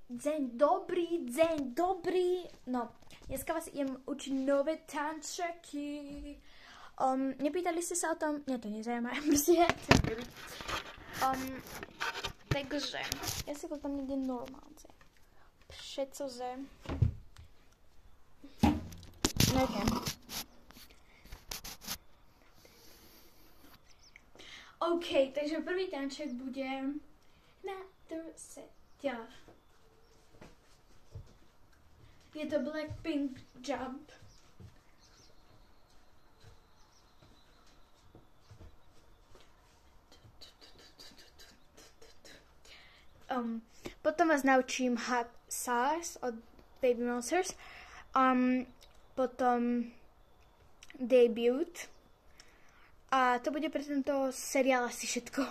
deň dobrý. No, dneska vás idem učiť nové tančeky. Nepýtali ste sa o tom? Mňa to nezajíma, prostě takže, já si to tam někde normálně. Přecože. Nevím. OK, takže prvý tanček bude na trsetě. Je to Blackpink Jump. Potom vás naučím Hot Sauce od Baby Monsters. Potom Debut. A to bude pre tento seriál asi všetko.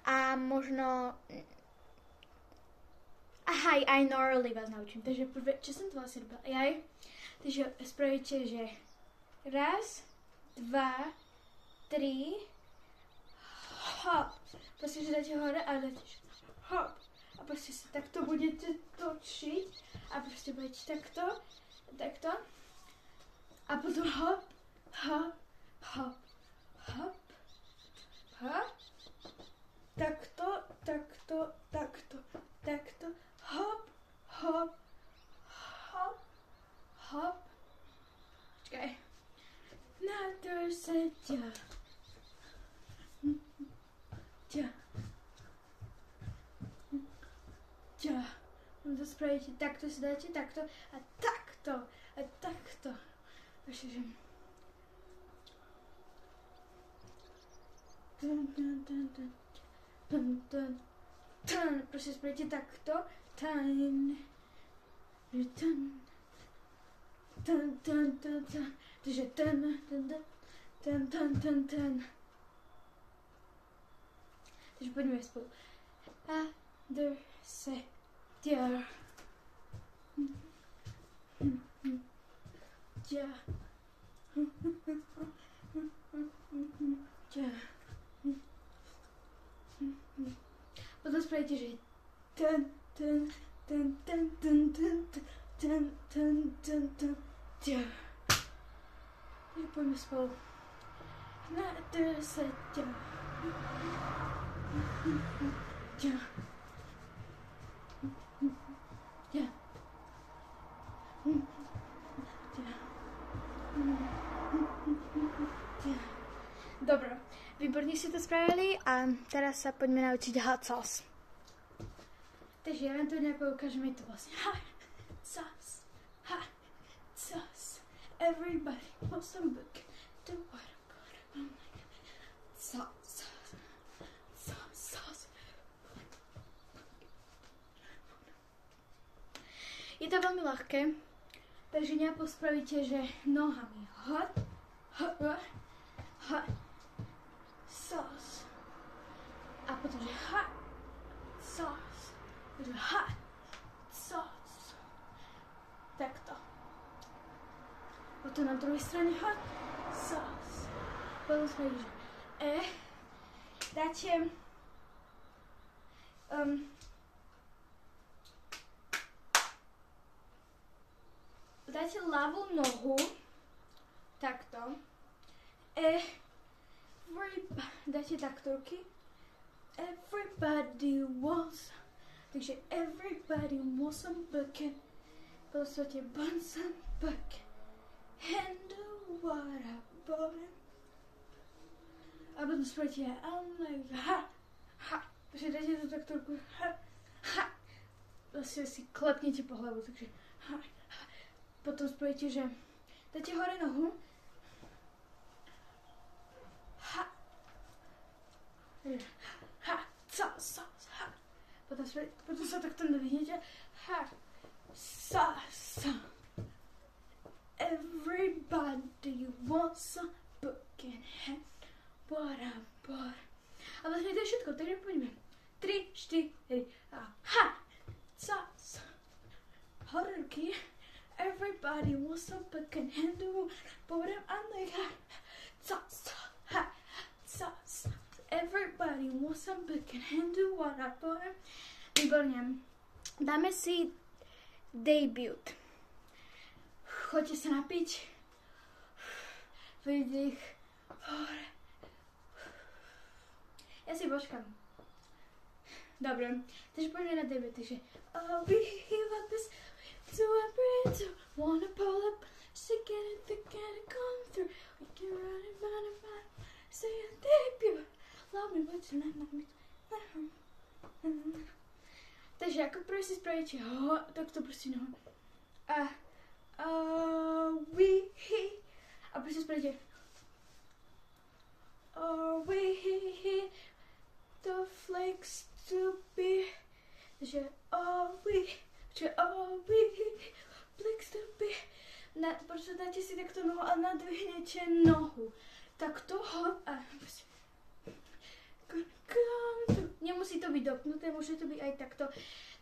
A možno... Aha, aj Gnarly vás naučím. Takže prvé, čo som to vlastne robila? Takže spravíte, že raz, dva, tri, hop. Prostě, že dáte hore a dáte hop. A prostě se takto budete točiť. A prostě budete takto, takto. A potom hop, hop, hop, hop, hop. Takto, takto, takto, takto. Hop, hop, hop, hop. Počkaj. Na trsetě. No to spravíte takto, si dáte takto a takto a takto. Takže že... Prostě spravíte takto. Takže Takže pojďme spolu. Adrsetě. Potom spravíte, že Takže pojďme spolu. Na trsetě. Dobro, výborně si to spravili a teraz sa poďme naučiť Hot Sauce. Takže ja vám to nejako ukážem, je to vlastne Hot Sauce, Hot Sauce. Everybody wants some book. Do what I'm sauce, sauce, sauce. Je to veľmi ľahké, takže nejako spravíte, že nohami hot, hot, hot, sauce. A potom, že hot, sauce. Takže hot, sauce. Takto. Potom na druhej strane hot, sauce. Potom spravíte, že dáte dáte ľavú nohu takto. Dáte takto ruky. Everybody wants. Takže everybody wants some bucket. Potom spravíte want some bucket. And do what I bought him. A potom spravíte I'm like ha, ha. Takže dáte to takto ruku. Ha, ha. Vlastně si klepnete po hlavu, takže ha, ha. Potom spravíte, že dáte hore nohu. Ha. Ha, sa, ha. Potom sa takto nadvihnete. Ha, sa. Everybody wants some book in hand. What I bought. A vlastne to je všetko, takže poďme. 3, 4, a ha, sa. Hore ruky. Everybody wants some book in hand. But I'm like ha, sa. Everybody wants some book in hand. What I bought. Výborně. dáme si debut. Choďte sa napiť. Vydych. Hore. Ja si počkám. Dobre, takže poďme na debut, takže oh, we heal up this to a bridge, wanna pull up, she get it, they gotta come through, we can run it, say a debut, love me, but you not me. Takže ako prvý si spravíte takto proste noho. We a proste spravíte we the flakes to be. Takže flakes to be. Proste dáte si takto nohu a nadvihnete nohu. Takto hop a nemusí to byť dopnuté, môže to byť aj takto.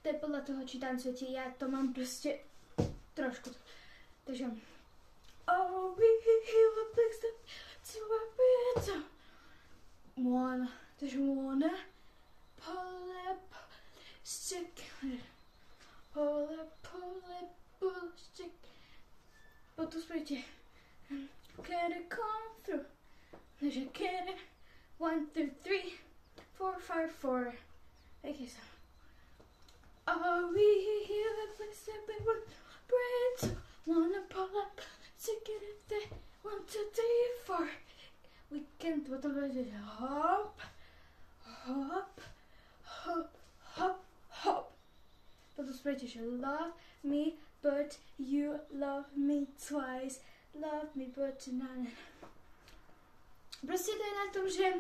To je podľa toho, či tancujete. Ja to mám proste trošku. Takže one. Takže one. Pull up, stick. Pull up, stick. Potom spravíte. Get it come through. Takže get it. 1, 2, 3, 4, 5, 4. Okay, so. We hear the place that we would bread. Wanna pull up to get it there. 1, 2, 3, 4. We can do it. Hop, hop, hop, hop, hop. Potom spravíte, že love me, but you love me twice. Love me, but not. Proste to je na tom, že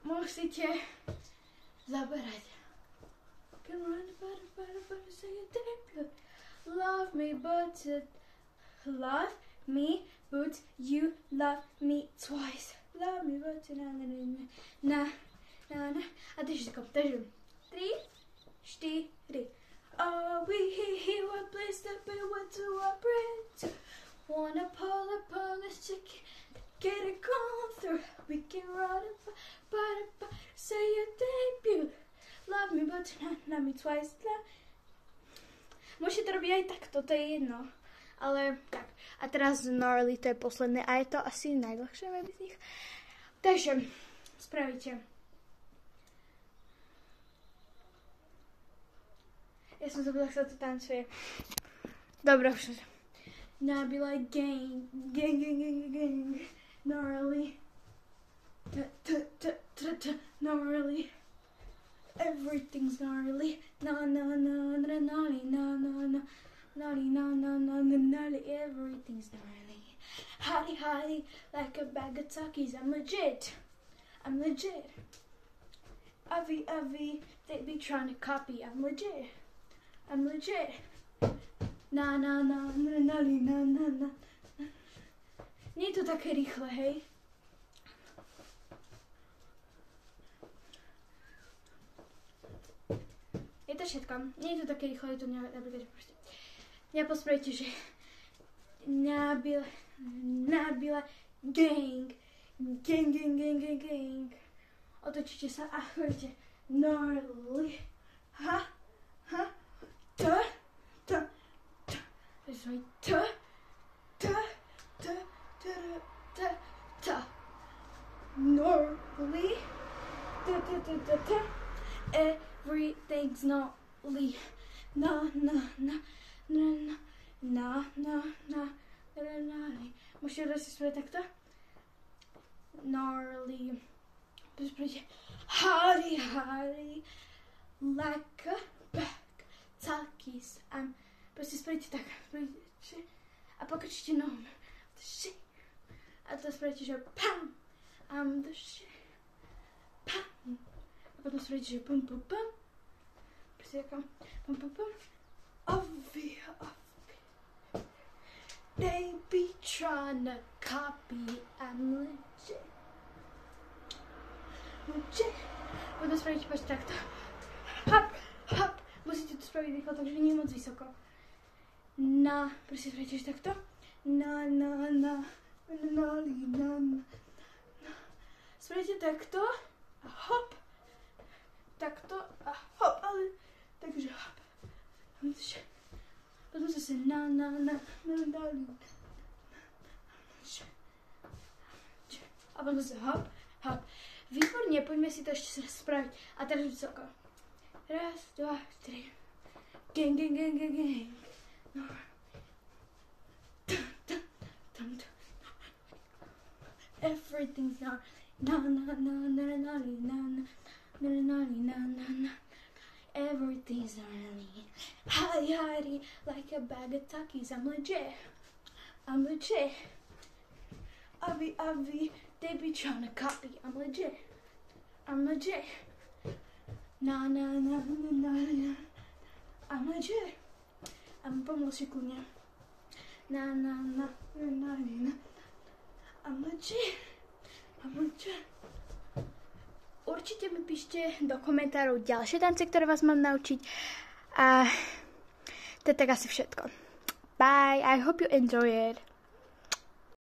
musíte zaberať. Love me, but you love me twice. Love me, but na. A takže takom, takže 3, 4. Oh, we hear a place that we went to a bridge. Wanna pull a chicken. Get it gone through, we can run it, but say your debut. Love me, but not me twice. Môžete to robiť aj takto, to je jedno. Ale tak. A teraz gnarly, to je posledné a je to asi najdlhšie z nich. Takže spravíte. Ja som zabudla, ako sa to tancuje. Dobre, už. Now be like gang. Gnarly. Gnarly. Everything's gnarly. Gnarly. Everything's gnarly. Hottie, like a bag of Takis. I'm legit. Avi, they be trying to copy. I'm legit. Na. Nie je to také rýchle, hej? Je to všetko. Nie je to také rýchle, je to napríklad proste. Neposprejte, že Nabila, gang. Otočíte sa a hovoríte gnarly. Ha. Gnarly. Everything's gnarly. Na. Môžete dať si svoje takto? Gnarly. Pozrite. Hottie. Like a bag. Takis. Proste spravíte tak. A pokrčíte nohom. A to spravíte, že pam. I'm the shit. Pam. A potom spravíte, že pum. Proste ako pum. Avi. They be trying to copy. I'm legit. Potom spravíte pač takto. Hop. Musíte to spraviť rýchlo, takže nie moc vysoko. Proste spravíte že takto. Na. Spravíte takto. A hop. Takto a hop. Ale takže hop. Potom zase na. A potom zase hop. Výborně, pojďme si to ještě spravit. A tady vysoko. 1, 2, 3. Gang. No. Everything's na. Everything's gnarly. Hidey, like a bag of Takis. I'm legit. Avi, they be trying to copy. I'm legit. Na. I'm legit. I'm pomoci kuně. Na. I'm legit. Určitě mi píšte do komentárov ďalšie tance, ktoré vás mám naučiť. A to je tak asi všetko. Bye, I hope you enjoy it.